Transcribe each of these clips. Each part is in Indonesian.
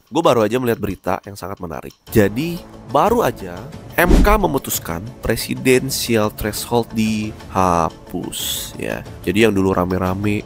gue baru aja melihat berita yang sangat menarik. Jadi baru aja MK memutuskan presidensial threshold dihapus ya. Jadi yang dulu rame-rame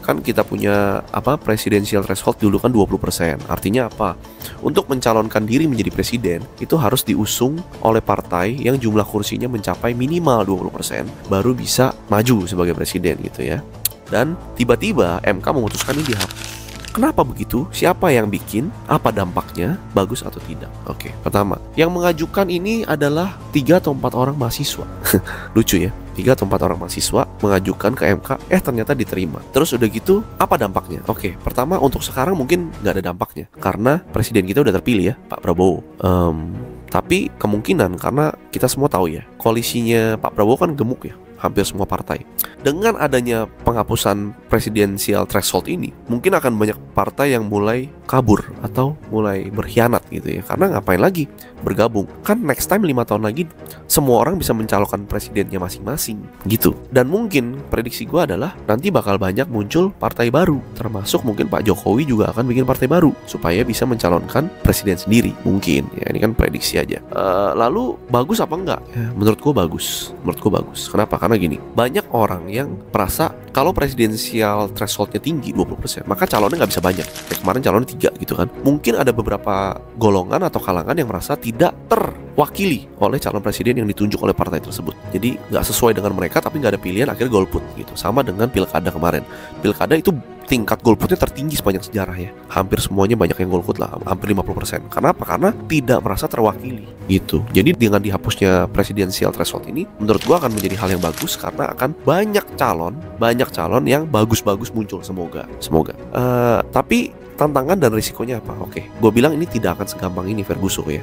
kan kita punya presidensial threshold dulu kan 20%. Artinya apa? Untuk mencalonkan diri menjadi presiden itu harus diusung oleh partai yang jumlah kursinya mencapai minimal 20% baru bisa maju sebagai presiden gitu ya. Dan tiba-tiba MK memutuskan ini dihapus. Kenapa begitu? Siapa yang bikin? Apa dampaknya? Bagus atau tidak? Oke, pertama, yang mengajukan ini adalah 3 atau 4 orang mahasiswa. Lucu ya, 3 atau 4 orang mahasiswa mengajukan ke MK, ternyata diterima. Terus udah gitu, apa dampaknya? Oke, pertama untuk sekarang mungkin nggak ada dampaknya, karena presiden kita udah terpilih ya, Pak Prabowo. Tapi kemungkinan, karena kita semua tahu ya, koalisinya Pak Prabowo kan gemuk ya, hampir semua partai. Dengan adanya penghapusan presidensial threshold ini, mungkin akan banyak partai yang mulai kabur atau mulai berkhianat gitu ya. Karena ngapain lagi bergabung? Kan next time 5 tahun lagi semua orang bisa mencalonkan presidennya masing-masing gitu. Dan mungkin prediksi gue adalah nanti bakal banyak muncul partai baru, termasuk mungkin Pak Jokowi juga akan bikin partai baru supaya bisa mencalonkan presiden sendiri. Mungkin ya, ini kan prediksi aja. Lalu bagus apa enggak? Ya, menurut gue bagus. Kenapa? Karena gini, banyak orang yang merasa kalau presidensial thresholdnya tinggi 20%, maka calonnya nggak bisa banyak. Kayak kemarin calonnya 3 gitu kan. Mungkin ada beberapa golongan atau kalangan yang merasa tidak terwakili oleh calon presiden yang ditunjuk oleh partai tersebut. Jadi nggak sesuai dengan mereka, tapi nggak ada pilihan, akhirnya golput gitu. Sama dengan pilkada kemarin. Pilkada itu tingkat golputnya tertinggi sepanjang sejarah ya. Hampir semuanya banyak yang golput lah, hampir 50%. Kenapa? Karena tidak merasa terwakili gitu. Jadi dengan dihapusnya presidensial threshold ini, menurut gua akan menjadi hal yang bagus karena akan banyak calon yang bagus-bagus muncul, semoga. Tapi tantangan dan risikonya apa? Oke, gue bilang ini tidak akan segampang ini Ferguson ya.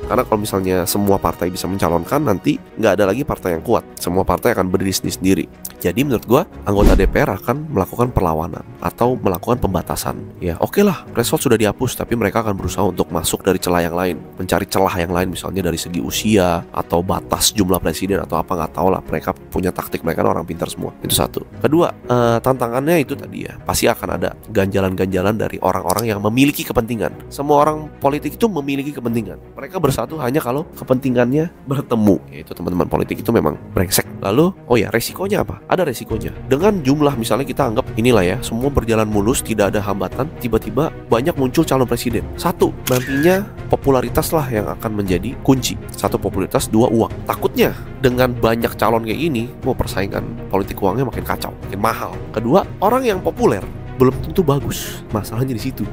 Karena kalau misalnya semua partai bisa mencalonkan, nanti nggak ada lagi partai yang kuat. Semua partai akan berdiri sendiri. Jadi menurut gue, anggota DPR akan melakukan perlawanan atau melakukan pembatasan. Ya oke lah, threshold sudah dihapus, tapi mereka akan berusaha untuk masuk dari celah yang lain, mencari celah yang lain, misalnya dari segi usia atau batas jumlah presiden atau apa, nggak tahu lah. Mereka punya taktik, mereka kan orang pintar semua. Itu satu. Kedua, tantangannya itu tadi ya, pasti akan ada ganjalan-ganjalan dari orang-orang yang memiliki kepentingan. Semua orang politik itu memiliki kepentingan. Mereka bersatu hanya kalau kepentingannya bertemu. Yaitu teman-teman politik itu memang brengsek. Lalu, resikonya apa? Ada resikonya. Dengan jumlah, misalnya kita anggap inilah ya, semua berjalan mulus, tidak ada hambatan, tiba-tiba banyak muncul calon presiden. Satu, nantinya popularitas lah yang akan menjadi kunci. Satu, popularitas. Dua, uang. Takutnya dengan banyak calon kayak ini, persaingan politik uangnya makin kacau, makin mahal. Kedua, orang yang populer belum tentu bagus. Masalahnya di situ.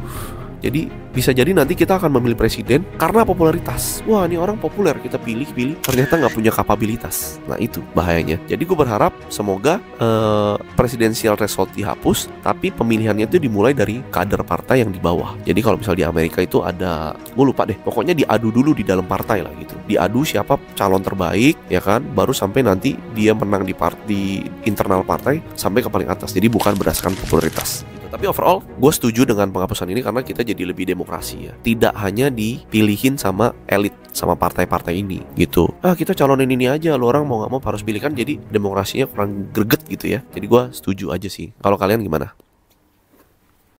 Jadi bisa jadi nanti kita akan memilih presiden karena popularitas. Wah, ini orang populer, kita pilih, ternyata nggak punya kapabilitas. Nah itu bahayanya. Jadi gue berharap semoga presidensial threshold dihapus, tapi pemilihannya itu dimulai dari kader partai yang di bawah. Jadi kalau misal di Amerika itu ada, gue lupa deh, pokoknya diadu dulu di dalam partai lah gitu. Diadu siapa calon terbaik, ya kan, baru sampai nanti dia menang di internal partai sampai ke paling atas. Jadi bukan berdasarkan popularitas. Tapi overall, gue setuju dengan penghapusan ini karena kita jadi lebih demokrasi ya. Tidak hanya dipilihin sama elit, sama partai-partai ini gitu. Kita calonin ini aja, lo orang mau gak mau harus pilih, kan jadi demokrasinya kurang greget gitu ya. Jadi gue setuju aja sih. Kalau kalian gimana?